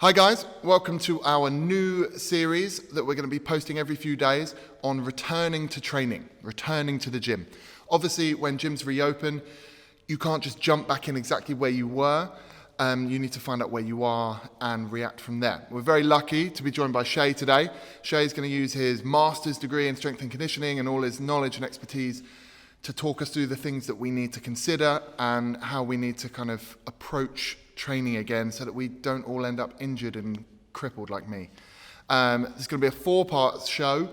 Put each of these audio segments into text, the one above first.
Hi guys, welcome to our new series that we're going to be posting every few days on returning to training, returning to the gym. Obviously, when gyms reopen, you can't just jump back in exactly where you were. You need to find out where you are and react from there. We're very lucky to be joined by Shea today. Shea is going to use his master's degree in strength and conditioning and all his knowledge and expertise to talk us through the things that we need to consider and how we need to kind of approach training again so that we don't all end up injured and crippled like me. It's going to be a 4-part show.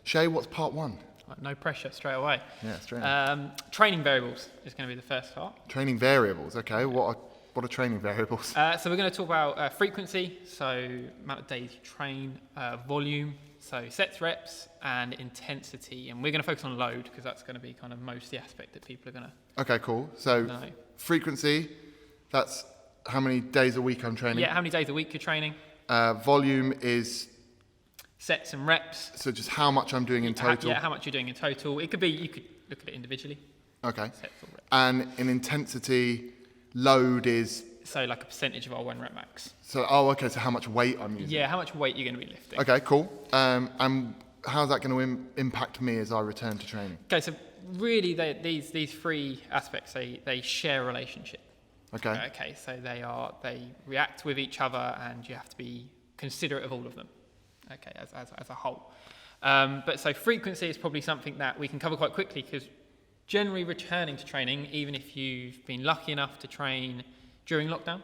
Shea, what's part 1? No pressure, straight away. Yeah, straight away. Training variables is going to be the first part. Training variables, okay. What are training variables? So we're going to talk about frequency, so amount of days you train, volume, so sets, reps, and intensity. And we're going to focus on load because that's going to be kind of most the aspect that people are going to Okay, cool. So know. Frequency, that's how many days a week I'm training? Yeah, how many days a week you're training. Volume is Sets and reps. so just how much I'm doing in total. Yeah, how much you're doing in total. It could be, you could look at it individually. Okay. Sets or reps. And in intensity, load is So like a percentage of our 1 rep max. so so how much weight I'm using. Yeah, how much weight you're going to be lifting. Okay, cool. And how's that going to impact me as I return to training? Okay, so really these 3 aspects, they share a relationship. Okay. Okay, so they react with each other and you have to be considerate of all of them, okay, as a whole. But so frequency is probably something that we can cover quite quickly because generally returning to training, even if you've been lucky enough to train during lockdown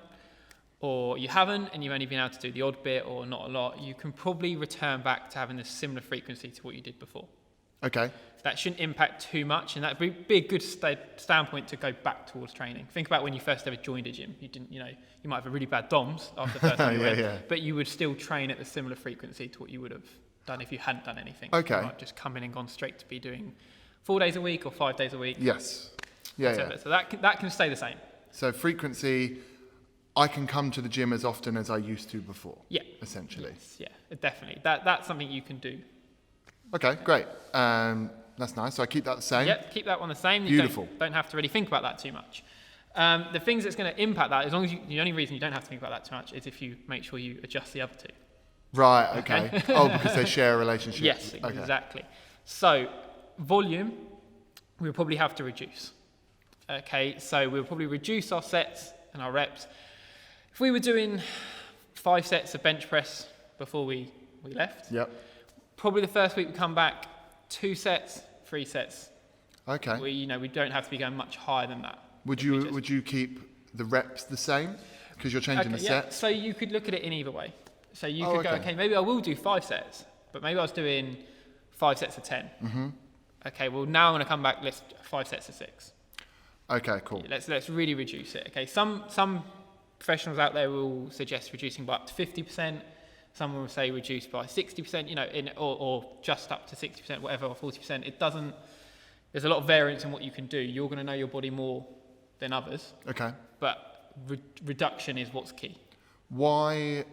or you haven't and you've only been able to do the odd bit or not a lot, you can probably return back to having a similar frequency to what you did before. Okay. That shouldn't impact too much, and that'd be a good standpoint to go back towards training. Think about when you first ever joined a gym. You didn't, you might have a really bad DOMS after the first time you went, but you would still train at a similar frequency to what you would have done if you hadn't done anything. Okay. You might just come in and gone straight to be doing 4 days a week or 5 days a week. Yes. Yeah. So that can stay the same. So frequency, I can come to the gym as often as I used to before. Yeah. Essentially. Yes, yeah, definitely. That's something you can do. Okay, great. That's nice. So I keep that the same. Yep, keep that one the same. Beautiful. You don't have to really think about that too much. The things that's going to impact that, as long as the only reason you don't have to think about that too much is if you make sure you adjust the other 2. Right, okay. Because they share a relationship. Yes, okay. exactly. So volume, we'll probably have to reduce. Okay, so we'll probably reduce our sets and our reps. If we were doing 5 sets of bench press before we left, Yep. probably the first week we come back, 2 sets, 3 sets. Okay. We don't have to be going much higher than that. Would you keep the reps the same because you're changing the Yeah. sets? So you could look at it in either way. So you could go, okay, maybe I will do 5 sets, but maybe I was doing 5 sets of 10. Mm-hmm. Okay, well now I'm going to come back. Let's 5 sets of 6. Okay, cool. Let's really reduce it. Okay, some professionals out there will suggest reducing by up to 50%. Some will say reduce by 60%, or just up to 60%, whatever, or 40%. It doesn't. There's a lot of variance in what you can do. You're going to know your body more than others. Okay. But reduction is what's key. Why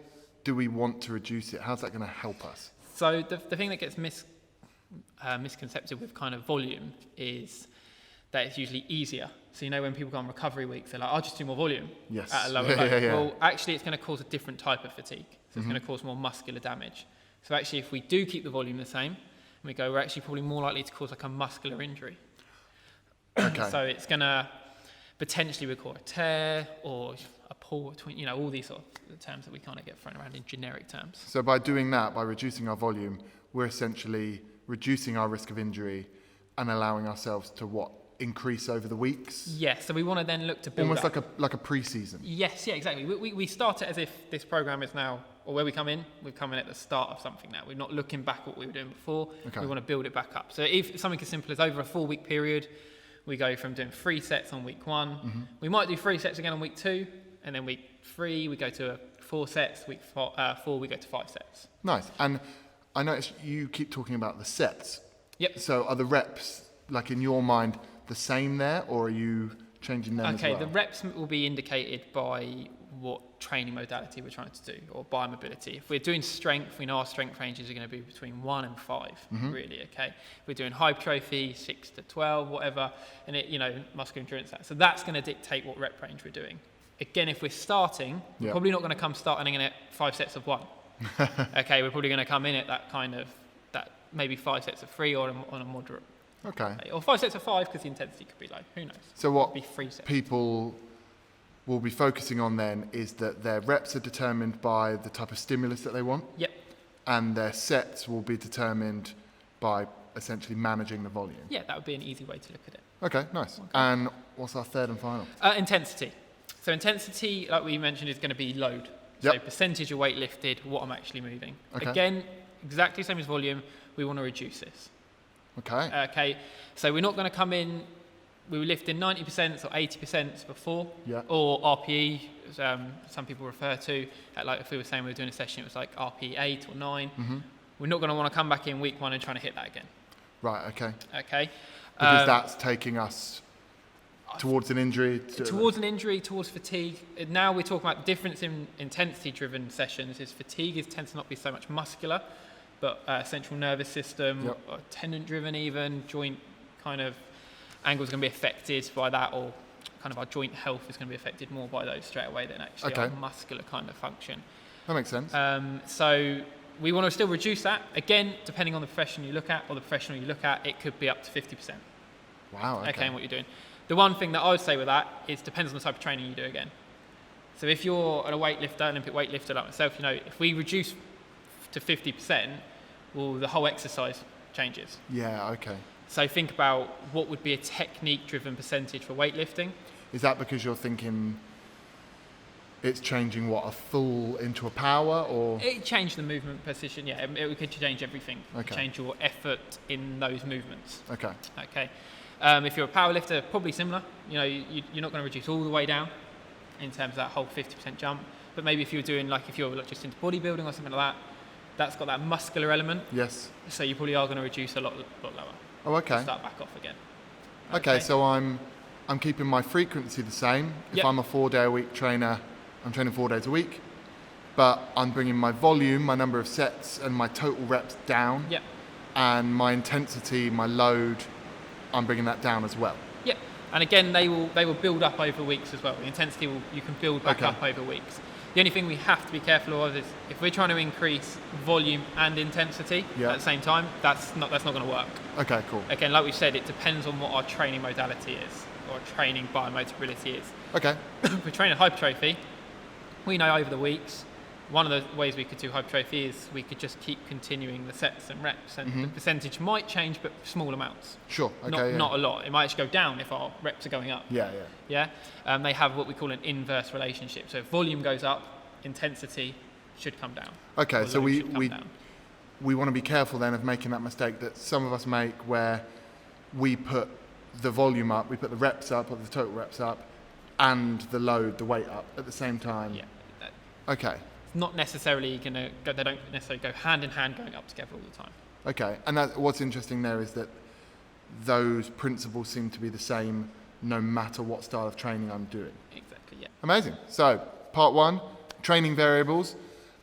do we want to reduce it? How's that going to help us? So the thing that gets misconcepted with kind of volume is that it's usually easier. So when people go on recovery weeks, they're like, I'll just do more volume at a lower load. Yeah. Well, actually, it's going to cause a different type of fatigue. So it's going to cause more muscular damage. So actually, if we do keep the volume the same, and we go, we're actually probably more likely to cause like a muscular injury. Okay. So it's going to potentially record a tear or a pull between, all these sort of terms that we kind of get thrown around in generic terms. So by doing that, by reducing our volume, we're essentially reducing our risk of injury and allowing ourselves to increase over the weeks? Yes, so we want to then look to build almost up. like a preseason. Yes, yeah, exactly. We start it as if this program is now, or where we come in, we've come in at the start of something now. We're not looking back at what we were doing before. Okay. We want to build it back up. So if something as simple as over a 4-week period, we go from doing 3 sets on week 1. Mm-hmm. We might do 3 sets again on week 2, and then week 3 we go to 4 sets. Week 4 we go to 5 sets. Nice. And I noticed you keep talking about the sets. Yep. So are the reps, like in your mind, the same there, or are you changing them as well? Okay, the reps will be indicated by what training modality we're trying to do, or biomobility. If we're doing strength, we know our strength ranges are going to be between 1 and 5, really, okay? If we're doing hypertrophy, 6 to 12, whatever, and muscular endurance, so that's going to dictate what rep range we're doing. Again, if we're starting, we're probably not going to come starting in at 5 sets of 1. Okay, we're probably going to come in at that kind of, that maybe 5 sets of 3 or on a moderate. Okay. Or 5 sets of 5 because the intensity could be low. Who knows? So what be 3 sets. People will be focusing on then is that their reps are determined by the type of stimulus that they want. Yep. And their sets will be determined by essentially managing the volume. Yeah, that would be an easy way to look at it. Okay, nice. Okay. And what's our third and final? Intensity. So intensity, like we mentioned, is going to be load. So percentage of weight lifted, what I'm actually moving. Okay. Again, exactly the same as volume, we want to reduce this. Okay. Okay, so we're not going to come in, we were lifting 90% or 80% before, or RPE, some people refer to, like if we were saying we were doing a session, it was like RPE 8 or 9. Mm-hmm. We're not going to want to come back in week 1 and trying to hit that again. Right, okay. Okay. Because that's taking us towards an injury? Towards an injury, towards fatigue. Now we're talking about the difference in intensity-driven sessions is fatigue tends to not be so much muscular, but central nervous system, or tendon-driven even, joint kind of angles are going to be affected by that, or kind of our joint health is going to be affected more by those straight away than actually our muscular kind of function. That makes sense. So we want to still reduce that. Again, depending on the profession you look at, or the professional you look at, it could be up to 50%. Wow, okay. And what you're doing. The one thing that I would say with that is depends on the type of training you do again. So if you're a weightlifter, Olympic weightlifter like myself, you know, if we reduce to 50%, well, the whole exercise changes. Yeah, okay. So think about what would be a technique-driven percentage for weightlifting. Is that because you're thinking it's changing a full into a power, or? It changed the movement position, yeah. It could change everything. Okay. Change your effort in those movements. Okay. Okay. If you're a power lifter, probably similar. You know, you're not going to reduce all the way down in terms of that whole 50% jump. But maybe if you're doing, like if you're just into bodybuilding or something like that, that's got that muscular element. Yes. So you probably are going to reduce a lot lower. Oh, okay. Start back off again. Okay, so I'm keeping my frequency the same. If I'm a 4-day-a-week trainer, I'm training 4 days a week, but I'm bringing my volume, my number of sets, and my total reps down. Yep. And my intensity, my load, I'm bringing that down as well. Yeah, and again, they will build up over weeks as well. The intensity you can build back up over weeks. The only thing we have to be careful of is if we're trying to increase volume and intensity at the same time, that's not going to work. Okay, cool. Again, like we said, it depends on what our training modality is, or training biomobility is. Okay. If we're training hypertrophy, we know over the weeks, one of the ways we could do hypertrophy is we could just keep continuing the sets and reps, and the percentage might change, but small amounts. Sure. Okay. Not a lot. It might actually go down if our reps are going up. Yeah. They have what we call an inverse relationship. So if volume goes up, intensity should come down. Okay. So we want to be careful then of making that mistake that some of us make, where we put the volume up, we put the reps up, or the total reps up, and the load, the weight up at the same time. Yeah. Okay. Not necessarily going to go, they don't necessarily go hand in hand going up together all the time. Okay, and what's interesting there is that those principles seem to be the same no matter what style of training I'm doing. Exactly, yeah. Amazing. So, part 1, training variables.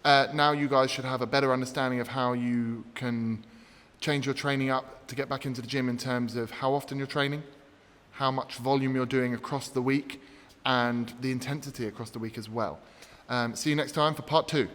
Now you guys should have a better understanding of how you can change your training up to get back into the gym in terms of how often you're training, how much volume you're doing across the week, and the intensity across the week as well. See you next time for part 2.